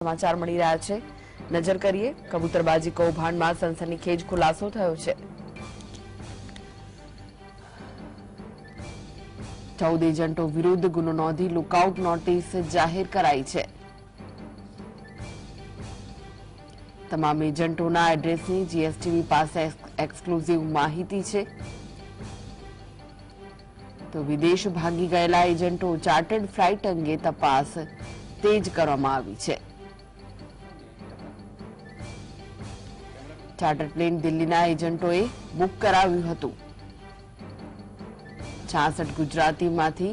સમાચાર મળી રહ્યા છે। નજર કરીએ કબૂતરબાજી કૌભાંડમાં સનસનીખેજ ખુલાસો થયો છે। 14 એજન્ટો વિરુદ્ધ ગુનો નોંધી લુકઆઉટ નોટિસ જાહેર કરાઈ છે। તમામ એજન્ટોના એડ્રેસની જીએસટીવી પાસે એક્સક્લુઝિવ માહિતી છે। તો વિદેશ ભાગી ગયેલા એજન્ટો ચાર્ટર્ડ ફ્લાઇટ અંગે તપાસ તેજ કરવામાં આવી છે। ચાર્ટર પ્લેન દિલ્હીના એજન્ટોએ બુક કરાવ્યું હતું। 66 ગુજરાતીમાંથી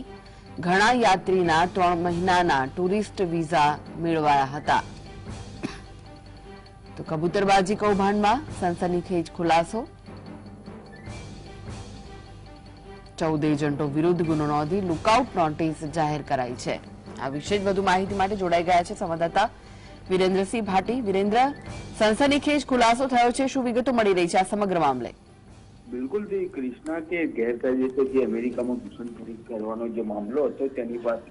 ઘણા યાત્રીના 3 મહિનાના ટુરિસ્ટ વિઝા મેળવાયા હતા। તો કબૂતરબાજી કૌભાંડમાં સનસનીખેજ ખુલાસો। 14 એજન્ટો વિરુદ્ધ ગુનો નોંધી લુકઆઉટ નોટિસ જાહેર કરાઈ છે। આ વિશે વધુ માહિતી માટે જોડાઈ ગયા છે સંવાદદાતા વીરેન્દ્રસિંહ ભાટી। વીરેન્દ્ર, સનસનીખેજ ખુલાસો થયો છે, શું વિગતો મળી રહી છે આ સમગ્ર મામલે? બિલકુલ જી કૃષ્ણા કે ગેરકાયદેસર જે અમેરિકામાં ઘૂસણખોરી કરવાનો જે મામલો હતો તેની પાસે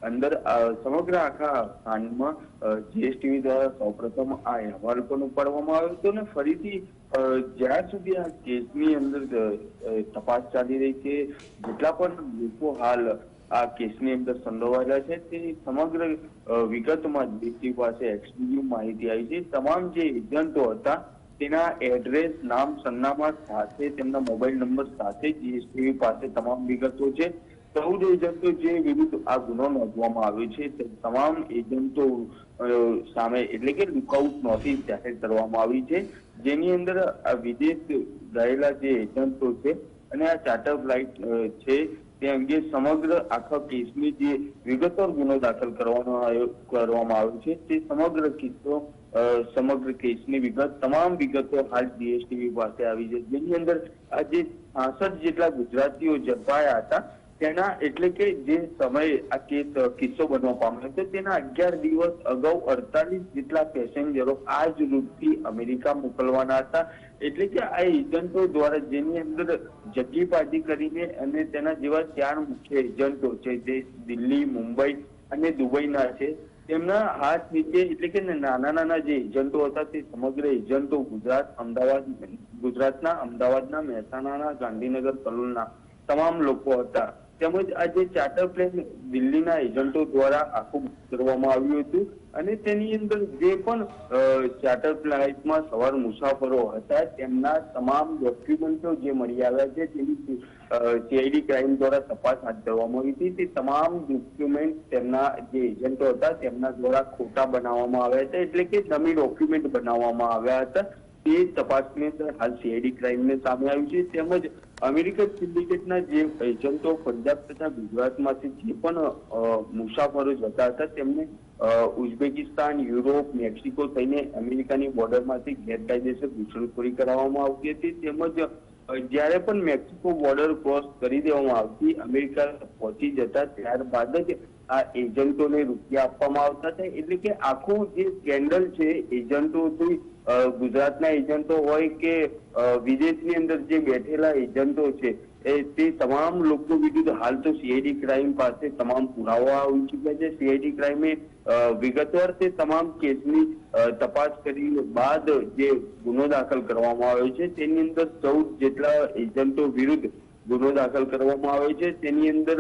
અંદર સમગ્ર આખા કાંડમાં જીએસટીવી દ્વારા સૌપ્રથમ આ અહેવાલ પણ ઉપાડવામાં આવ્યો હતો અને ફરીથી જ્યાં સુધી આ કેસની અંદર તપાસ ચાલી રહી છે, જેટલા પણ લોકો હાલ આ કેસની અંદર સંડોવાયેલા છે તે સમગ્ર વિગતમાં જીએસટીવી પાસે એક્સક્લુઝિવ માહિતી આવી છે। તમામ જે એજન્ટો હતા તેના એડ્રેસ, નામ, સરનામા સાથે તેમના મોબાઈલ નંબર સાથે જીએસટીવી પાસે તમામ વિગતો છે। 14 એજન્ટો જે વિરુદ્ધ આ ગુનો નોંધવામાં આવ્યો છે તે તમામ એજન્ટો સામે એટલે કે લુકઆઉટ નોટિસ જાહેર કરવામાં આવી છે, જેની અંદર આ વિદેશ ગયેલા જે એજન્ટો છે અને આ ચાર્ટર ફ્લાઇટ છે તે અંગે સમગ્ર આખા કેસની જે વિગતવાર ગુનો દાખલ કરવામાં આવ્યો છે તે સમગ્ર કિસ્સો સમગ્ર કેસની વિગત તમામ વિગતો હાલ જીએસટીવી પાસે આવી છે, જેની અંદર આ જે 66 જેટલા ગુજરાતીઓ ઝડપાયા હતા તેના એટલે કે જે સમયે આ કિસ્સો બનવા પામ્યો હતો તેના 11 દિવસ અગાઉ 48 જેટલા પેસેન્જરો આ જ રૂટથી અમેરિકા મોકલવાના હતા। એટલે કે આ એજન્ટો દ્વારા જેની અંદર જગ્ગીબાજી કરીને અને તેના જેવા 4 મુખ્ય એજન્ટો છે જે દિલ્હી, મુંબઈ અને દુબઈના છે, તેમના હાથ નીચે એટલે કે નાના જે એજન્ટો હતા તે સમગ્ર એજન્ટો ગુજરાતના અમદાવાદના, મહેસાણાના, ગાંધીનગર, કલોલના તમામ લોકો હતા। તેમજ આ જે ચાર્ટર પ્લેન દિલ્હીના એજન્ટો દ્વારા આખું કરવામાં આવ્યું હતું અને તેની અંદર જે પણ ચાર્ટર ફ્લાઇટમાં સવાર મુસાફરો હતા તેમના તમામ ડોક્યુમેન્ટો જે મળી આવ્યા છે તેની સીઆઈડી ક્રાઇમ દ્વારા તપાસ હાથ ધરવામાં આવી હતી। તે તમામ ડોક્યુમેન્ટ તેમના જે એજન્ટો હતા તેમના દ્વારા ખોટા બનાવવામાં આવ્યા હતા, એટલે કે ડમી ડોક્યુમેન્ટ બનાવવામાં આવ્યા હતા। તે તપાસની અંદર હાલ સીઆઈડી ક્રાઇમને સામે આવ્યું છે। તેમજ અમેરિકન સિન્ડિકેટના જે એજન્ટો પંજાબ તથા ગુજરાતમાંથી જે પણ મુસાફરો જતા હતા તેમને ઉઝબેકિસ્તાન, યુરોપ, મેક્સિકો થઈને અમેરિકાની બોર્ડરમાંથી ગેરકાયદેસર ઘૂસણખોરી કરાવવામાં આવતી હતી। તેમજ જ્યારે પણ મેક્સિકો બોર્ડર ક્રોસ કરી દેવામાં આવતી અમેરિકા પહોંચી જતા ત્યારબાદ જ આ એજન્ટોને રૂપિયા આપવામાં આવતા હતા। એટલે કે આખું જે સ્કેન્ડલ છે એજન્ટોથી ગુજરાતના એજન્ટો હોય કે વિદેશની અંદર જે બેઠેલા એજન્ટો છે તે તમામ લોકો વિરુદ્ધ હાલ તો સીઆઈડી ક્રાઇમ પાસે તમામ પુરાવા આવી ચૂક્યા છે। સીઆઈડી ક્રાઇમે વિગતવાર તે તમામ કેસની તપાસ કરી બાદ જે ગુનો દાખલ કરવામાં આવ્યો છે તેની અંદર 14 જેટલા એજન્ટો વિરુદ્ધ ગુનો દાખલ કરવામાં આવ્યો છે। તેની અંદર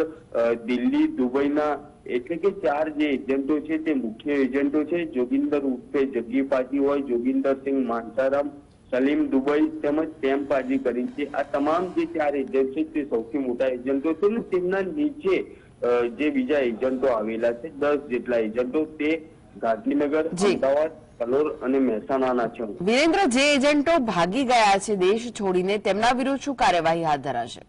દિલ્હી, દુબઈના એટલે કે 4 જે એજન્ટો છે તે મુખ્ય એજન્ટો છે। જોગિંદર ઉર્ફે જગ્ગીબાજી હોય, જોગિંદરસિંહ માનસારામ, સલીમ દુબઈ તેમજ ટેમ્પાજી કરી છે। આ તમામ જે 4 એજન્ટ છે તે સૌથી મોટા એજન્ટો છે અને તેમના નીચે જે બીજા એજન્ટો આવેલા છે 10 જેટલા એજન્ટો તે ગાંધીનગર, અમદાવાદ, કલોલ અને મહેસાણાના છે। વીરેન્દ્ર, જે એજન્ટો ભાગી ગયા છે દેશ છોડીને તેમના વિરુદ્ધ શું કાર્યવાહી હાથ ધરાશે?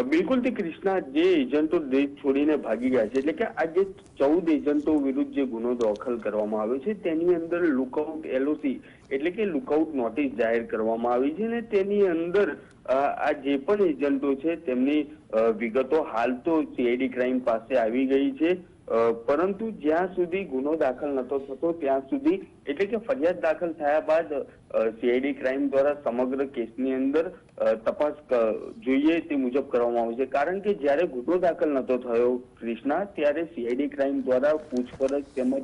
બિલકુલ તે કૃષ્ણા, જે એજન્ટો દેશ છોડીને ભાગી ગયા છે એટલે કે આ જે 14 એજન્ટો વિરુદ્ધ જે ગુનો દાખલ કરવામાં આવ્યો છે તેની અંદર લુકઆઉટ એલઓસી એટલે કે લુકઆઉટ નોટિસ જાહેર કરવામાં આવી છે અને તેની અંદર આ જે પણ એજન્ટો છે તેમની વિગતો હાલ તો સીઆઈડી ક્રાઇમ પાસે આવી ગઈ છે પરંતુ જ્યાં સુધી ગુનો દાખલ નતો થતો ત્યાં સુધી, એટલે કે ફરિયાદ દાખલ થયા બાદ સીઆઈડી ક્રાઇમ દ્વારા સમગ્ર કેસની અંદર તપાસ જોઈએ તે મુજબ કરવામાં આવે છે. કારણ કે જ્યારે ગુનો દાખલ નતો થયો ક્રિષ્ના, ત્યારે સીઆઈડી ક્રાઇમ દ્વારા પૂછપરછ તેમજ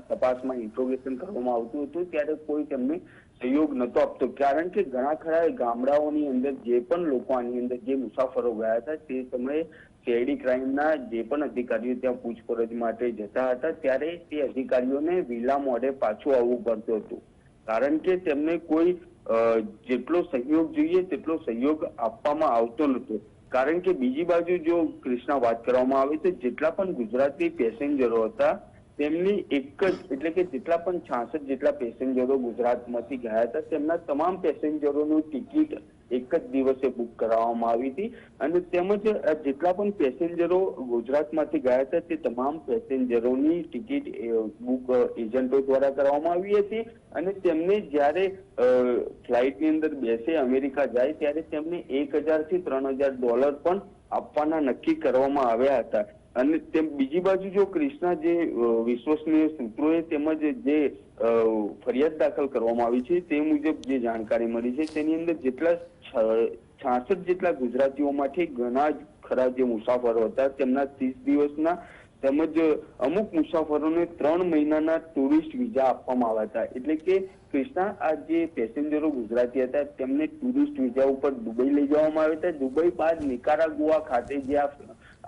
તપાસમાં ઇન્ટ્રોગેશન કરવામાં આવતું હતું, ત્યારે કોઈ તેમને સહયોગ નતો આપતો. કારણ કે ઘણા ખરા ગામડાઓની અંદર જે પણ લોકો આની અંદર જે મુસાફરો ગયા હતા તે સમયે સીઆઈડી ક્રાઇમના જે પણ અધિકારીઓ ત્યાં પૂછપરછ માટે જતા હતા ત્યારે તે અધિકારીઓને વિલા મોઢે પાછું આવવું પડતું હતું. કારણ કે તેમને કોઈ જેટલો સહયોગ જોઈએ તેટલો સહયોગ આપવામાં આવતો નહોતો. કારણ કે બીજી બાજુ જો કૃષ્ણા વાત કરવામાં આવે તો જેટલા પણ ગુજરાતી પેસેન્જરો હતા તેમની એક જ, એટલે કે જેટલા પણ 66 જેટલા પેસેન્જરો ગુજરાતમાંથી ગયા હતા તેમના તમામ પેસેન્જરોનું ટિકિટ એક જ દિવસે બુક કરાવવામાં આવી હતી. અને તેમજ જેટલા પણ પેસેન્જરો ગુજરાતમાંથી ગયા હતા તે તમામ પેસેન્જરોની ટિકિટ બુક એજન્ટો દ્વારા કરવામાં આવી હતી. અને તેમને જ્યારે ફ્લાઇટની અંદર બેસે અમેરિકા જાય ત્યારે તેમને $1000 થી $3000 પણ આપવાના નક્કી કરવામાં આવ્યા હતા. અને તેમ બીજી બાજુ જો કૃષ્ણા જે વિશ્વસનીય સૂત્રોએ તેમજ જે ફરિયાદ દાખલ કરવામાં આવી છે તે મુજબ જે જાણકારી મળી છે તેની અંદર જેટલા 66 જેટલા ગુજરાતીઓમાંથી ઘણા જ ખરા જે મુસાફરો હતા તેમના 30 દિવસના તેમજ અમુક મુસાફરોને 3 મહિનાના ટુરિસ્ટ વિઝા આપવામાં આવ્યા હતા. એટલે કે કૃષ્ણા આ જે પેસેન્જરો ગુજરાતી હતા તેમને ટુરિસ્ટ વિઝા ઉપર દુબઈ લઈ જવામાં આવ્યા હતા. દુબઈ બાદ નિકારાગુઆ ખાતે જે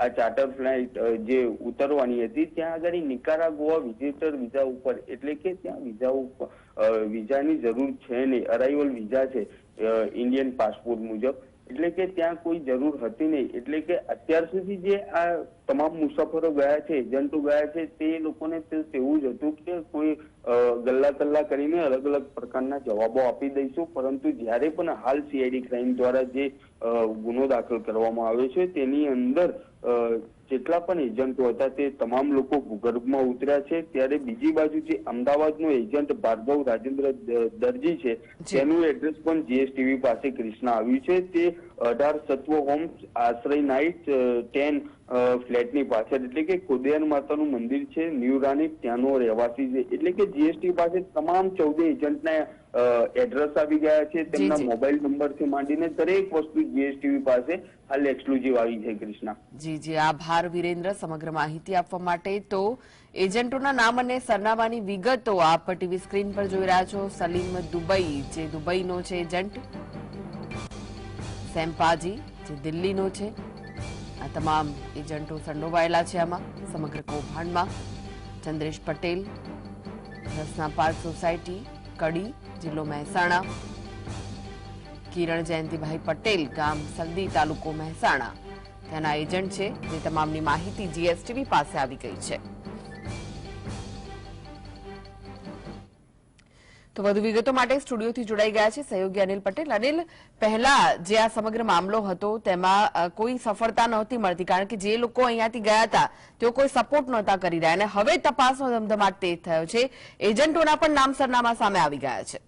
આ ચાર્ટર ફ્લાઇટ જે ઉતરવાની હતી ત્યાં આગળ નિકારાગુઆ વિઝિટર વિઝા ઉપર, એટલે કે ત્યાં વિઝાની જરૂર છે નહીં, અરાઇવલ વિઝા છે ઇન્ડિયન પાસપોર્ટ મુજબ, એટલે કે ત્યાં કોઈ જરૂર હતી નહીં. એટલે કે અત્યાર સુધી જે આ તમામ મુસાફરો ગયા છે, એજન્ટો ગયા છે, તે લોકોને તેવું જ હતું કે કોઈ ગલ્લા તલ્લા કરીને અલગ અલગ પ્રકારના જવાબો આપી દઈશું. પરંતુ જ્યારે પણ હાલ સીઆઈડી ક્રાઇમ દ્વારા જે ગુનો દાખલ કરવામાં આવ્યો છે તેની અંદર જેટલા પણ એજન્ટો હતા તે તમામ લોકો ભૂગર્ભમાં ઉતર્યા છે. ત્યારે બીજી બાજુ જે અમદાવાદનો એજન્ટ ભાર્ગવ રાજેન્દ્ર દરજી છે તેનું એડ્રેસ પણ જીએસટીવી પાસે કૃષ્ણા આવ્યું છે. તે 18 સત્વ હોમ્સ આશ્રય નાઇટ 10 ફ્લેટની પાછળ, એટલે કે ખોડિયાર માતાનું મંદિર છે ન્યૂ રાણી, ત્યાંનો રહેવાસી છે. એટલે કે જીએસટી પાસે તમામ 14 એજન્ટના એડ્રેસ આવી ગયા છે, તેમના મોબાઈલ નંબરથી માંડીને દરેક વસ્તુ જીએસટીવી પાસે હાલ એક્સક્લુઝિવ આવી છે. કૃષ્ણા જી આભાર વિરેન્દ્ર સમગ્ર માહિતી આપવા માટે. તો એજન્ટોના નામ અને સરનામાની વિગતો આપ ટીવી સ્ક્રીન પર જોઈ રહ્યા છો. સલીમ દુબઈ જે દુબઈનો છે એજન્ટ, સેમ્પાજી જે દિલ્હીનો છે, આ તમામ એજન્ટો સંડોવાયેલા છે આમાં સમગ્ર કૌભાંડમાં. ચંદ્રેશ પટેલ, રસના પાર્ક સોસાયટી, કડી, જિલ્લો મહેસાણા. કિરણ જયંતિભાઈ પટેલ, ગામ સલદી, તાલુકો મહેસાણા, ત્યાંના એજન્ટ છે. જે તમામની માહિતી જીએસટીવી પાસે આવી ગઈ છે. તો વધુ વિગતો માટે સ્ટુડિયોથી જોડાઈ ગયા છે સહયોગી અનિલ પટેલ. અનિલ, પહેલા જે આ સમગ્ર મામલો હતો તેમાં કોઈ સફળતા નહોતી મળતી કારણ કે જે લોકો અહીંયાથી ગયા હતા તેઓ કોઈ સપોર્ટ નહોતા કરી રહ્યા, અને હવે તપાસનો ધમધમાટ તેજ થયો છે. એજન્ટોના પણ નામ સરનામા સામે આવી ગયા છે.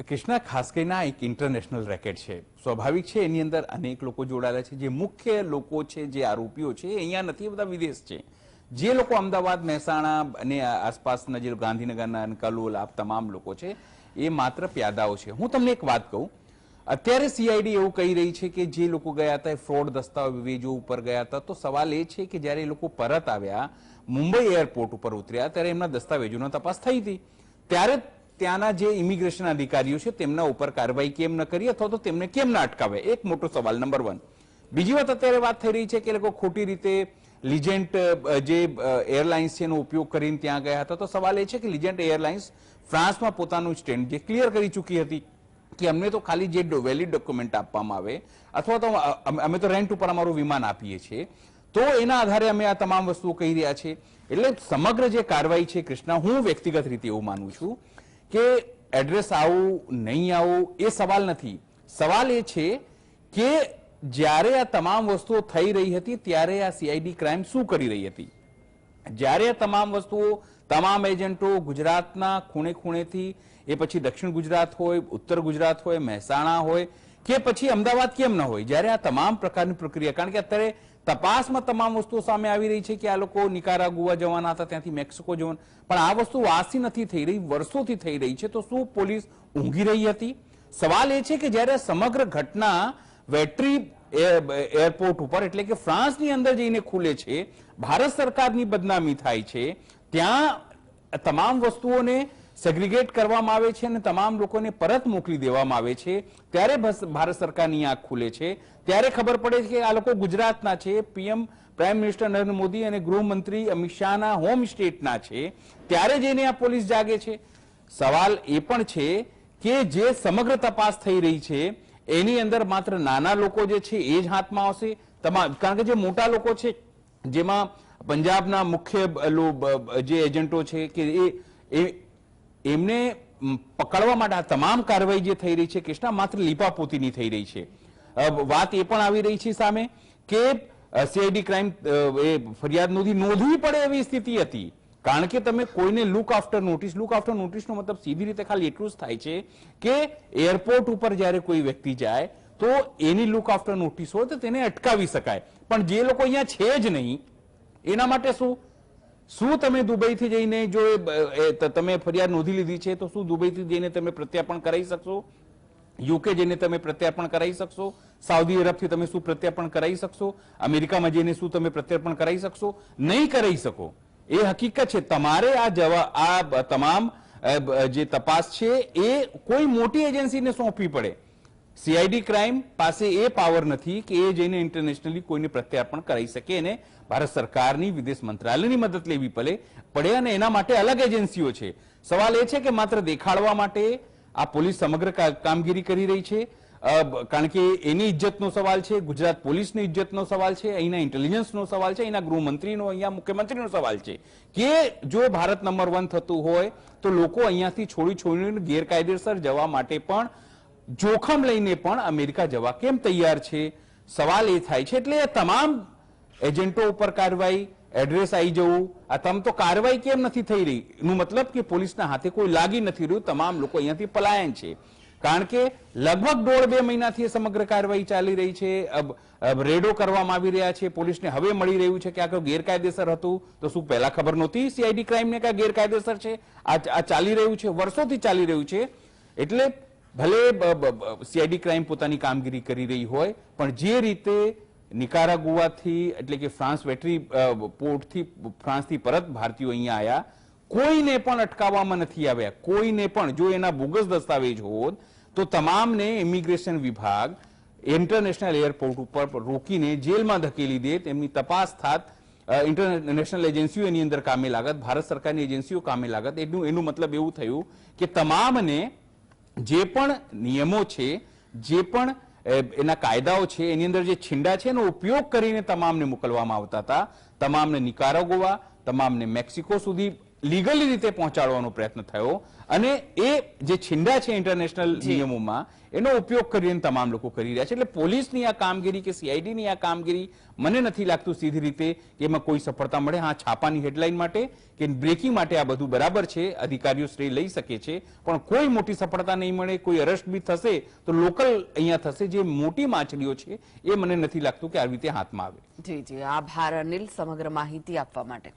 કૃષ્ણા, ખાસ કરીને એક ઇન્ટરનેશનલ રેકેટ છે. સ્વાભાવિક છે એની અંદર અનેક લોકો જોડાયેલા છે. જે મુખ્ય લોકો છે, જે આરોપીઓ છે, અહીંયા નથી, બધા વિદેશ છે. જે લોકો અમદાવાદ, મહેસાણા અને આસપાસના જે ગાંધીનગરના કલોલ આ તમામ લોકો છે એ માત્ર પ્યાદાઓ છે. હું તમને એક વાત કહું, અત્યારે સીઆઈડી એવું કહી રહી છે કે જે લોકો ગયા હતા એ ફ્રોડ દસ્તાવેજો ઉપર ગયા હતા. તો સવાલ એ છે કે જ્યારે એ લોકો પરત આવ્યા, મુંબઈ એરપોર્ટ ઉપર ઉતર્યા, ત્યારે એમના દસ્તાવેજોનો તપાસ થઈ હતી. ત્યારે ત્યાંના જે ઇમિગ્રેશન અધિકારીઓ છે તેમના ઉપર કાર્યવાહી કેમ ન કરી અથવા તો તેમને કેમ ના અટકાવે? એક મોટો સવાલ, નંબર 1. બીજી વાત અત્યારે વાત થઈ રહી છે કે લોકો ખોટી રીતે લિજેન્ટ જે એરલાઇન્સ છે એનો ઉપયોગ કરીને ત્યાં ગયા હતા. તો સવાલ એ છે કે લિજેન્ટ એરલાઇન્સ ફ્રાન્સમાં પોતાનું સ્ટેન્ડ જે ક્લિયર કરી ચૂકી હતી કે અમને તો ખાલી જે વેલિડ ડોક્યુમેન્ટ આપવામાં આવે અથવા તો અમે તો રેન્ટ ઉપર અમારું વિમાન આપીએ છીએ, તો એના આધારે અમે આ તમામ વસ્તુઓ કહી રહ્યા છીએ. એટલે સમગ્ર જે કાર્યવાહી છે કૃષ્ણા, હું વ્યક્તિગત રીતે એવું માનું છું કે એડ્રેસ આવું નહીં આવું એ સવાલ નથી. સવાલ એ છે કે જ્યારે આ તમામ વસ્તુઓ થઈ રહી હતી ત્યારે આ સીઆઈડી ક્રાઇમ શું કરી રહી હતી? જ્યારે તમામ વસ્તુઓ, તમામ એજન્ટો ગુજરાતના ખૂણે ખૂણેથી, એ પછી દક્ષિણ ગુજરાત હોય, ઉત્તર ગુજરાત હોય, મહેસાણા હોય કે પછી અમદાવાદ કેમ ન હોય, જ્યારે આ તમામ પ્રકારની પ્રક્રિયા, કારણ કે અત્યારે તપાસમાં તમામ વસ્તુઓ સામે આવી રહી છે કે આ લોકો નિકારાગુઆ જવાના હતા, ત્યાંથી મેક્સિકો જવાના, પણ આ વસ્તુ આજથી નથી થઈ રહી, વર્ષોથી થઈ રહી છે. તો શું પોલીસ ઊંઘી રહી હતી? સવાલ એ છે કે જ્યારે સમગ્ર ઘટના વેટ્રી એરપોર્ટ ઉપર એટલે કે ફ્રાન્સની અંદર જઈને ખુલે છે, ભારત સરકારની બદનામી થાય છે, ત્યાં તમામ વસ્તુઓને સેગ્રીગેટ કરવામાં આવે છે અને તમામ લોકોને પરત મોકલી દેવામાં આવે છે, ત્યારે ભારત સરકારની આંખ ખુલે છે. ત્યારે ખબર પડે છે કે આ લોકો ગુજરાતના છે, પ્રાઇમ મિનિસ્ટર નરેન્દ્ર મોદી અને ગૃહમંત્રી અમિત શાહના હોમ સ્ટેટના છે, ત્યારે જઈને આ પોલીસ જાગે છે. સવાલ એ પણ છે કે જે સમગ્ર તપાસ થઈ રહી છે એની અંદર માત્ર નાના લોકો જે છે એ જ હાથમાં આવશે, કારણ કે જે મોટા લોકો છે, જેમાં પંજાબના મુખ્ય જે એજન્ટો છે કે એમને પકડવા માટે આ તમામ કાર્યવાહી જે થઈ રહી છે કૃષ્ણા માત્ર લીપાપોતીની થઈ રહી છે. વાત એ પણ આવી રહી છે સામે કે સીઆઈડી ક્રાઇમ ફરિયાદ નોંધવી પડે એવી સ્થિતિ હતી, કારણ કે તમે કોઈને લુક આફ્ટર નોટિસનો મતલબ સીધી રીતે ખાલી એટલું જ થાય છે કે એરપોર્ટ ઉપર જ્યારે કોઈ વ્યક્તિ જાય તો એની લુક આફ્ટર નોટિસ હોય તો તેને અટકાવી શકાય, પણ જે લોકો અહીંયા છે જ નહીં એના માટે શું તમે દુબઈથી જઈને જો તમે ફરિયાદ નોંધી લીધી છે તો શું દુબઈથી જઈને તમે પ્રત્યાર્પણ કરાવી શકશો? યુકે જઈને તમે પ્રત્યાર્પણ કરાવી શકશો? સાઉદી અરબથી તમે શું પ્રત્યાર્પણ કરાવી શકશો? અમેરિકામાં જઈને શું તમે પ્રત્યાર્પણ કરાવી શકશો? નહીં કરાવી શકો. એ હકીકત છે. તમારે આ તમામ જે તપાસ છે એ કોઈ મોટી એજન્સીને સોંપવી પડે. સીઆઈડી ક્રાઇમ પાસે એ પાવર નથી કે એ જઈને ઇન્ટરનેશનલી કોઈને પ્રત્યાર્પણ કરાવી શકે, એને ભારત સરકારની વિદેશ મંત્રાલયની મદદ લેવી પડે અને એના માટે અલગ એજન્સીઓ છે. સવાલ એ છે કે માત્ર દેખાડવા માટે આ પોલીસ સમગ્ર કામગીરી કરી રહી છે, કારણ કે એની ઇજ્જતનો સવાલ છે, ગુજરાત પોલીસની ઇજ્જતનો સવાલ છે, અહીંના ઇન્ટેલિજન્સનો સવાલ છે, અહીંના ગૃહમંત્રીનો, અહીંયા મુખ્યમંત્રીનો સવાલ છે કે જો ભારત નંબર 1 થતું હોય તો લોકો અહીંયાથી છોડીને ગેરકાયદેસર જવા માટે પણ જોખમ લઈને પણ અમેરિકા જવા કેમ તૈયાર છે? સવાલ એ થાય છે. એટલે તમામ એજન્ટો ઉપર કાર્યવાહી, એડ્રેસ આવી જવું, આ તો કાર્યવાહી કેમ નથી થઈ રહી? એનું મતલબ કે પોલીસના હાથે કોઈ લાગી નથી રહ્યું, તમામ લોકો અહીંયાથી પલાયન છે, કારણ કે લગભગ 1.5-2 મહિનાથી સમગ્ર કાર્યવાહી ચાલી રહી છે, રેડો કરવામાં આવી રહ્યા છે. પોલીસને હવે મળી રહ્યું છે કે આ ગેરકાયદેસર હતું, તો શું પહેલા ખબર નહોતી સીઆઈડી ક્રાઇમને કે ગેરકાયદેસર છે? આ ચાલી રહ્યું છે, વર્ષોથી ચાલી રહ્યું છે. એટલે ભલે સીઆઈડી ક્રાઇમ પોતાની કામગીરી કરી રહી હોય, પણ જે રીતે નિકારાગુઆથી એટલે કે ફ્રાન્સ વેટ્રી પોર્ટથી ફ્રાન્સથી પરત ભારતીયો અહીંયા આવ્યા, કોઈને પણ અટકાવવામાં નથી આવ્યા, કોઈને પણ. જો એના બોગસ દસ્તાવેજ હોત તો તમામને ઇમિગ્રેશન વિભાગ ઇન્ટરનેશનલ એરપોર્ટ ઉપર રોકીને જેલમાં ધકેલી દે, તેમની તપાસ થાત, ઇન્ટરનેશનલ એજન્સીઓ એની અંદર કામે લાગત, ભારત સરકારની એજન્સીઓ કામે લાગત. એનું મતલબ એવું થયું કે તમામને જે પણ નિયમો છે, જે પણ એના કાયદાઓ છે, એની અંદર જે છીંડા છે એનો ઉપયોગ કરીને તમામને મોકલવામાં આવતા હતા. તમામને નિકારાગુઆ, તમામને મેક્સિકો સુધી લીગલી રીતે પહોંચાડવાનો પ્રયત્ન થયો અને એ જે છીંડા છે ઇન્ટરનેશનલ નિયમોમાં એનો ઉપયોગ કરીને તમામ લોકો કરી રહ્યા છે. એટલે પોલીસની આ કામગીરી કે સીઆઈડીની આ કામગીરી મને નથી લાગતું સીધી રીતે કે એમાં કોઈ સફળતા મળે. હા, છાપાની હેડલાઇન માટે કે બ્રેકિંગ માટે આ બધું બરાબર છે, અધિકારીઓ શ્રેય લઈ શકે છે, પણ કોઈ મોટી સફળતા નહીં મળે. કોઈ અરેસ્ટ બી થશે તો લોકલ અહીંયા થશે, જે મોટી માછલીઓ છે એ મને નથી લાગતું કે આવી રીતે હાથમાં આવે. જી જી, આભાર અનિલ સમગ્ર માહિતી આપવા માટે.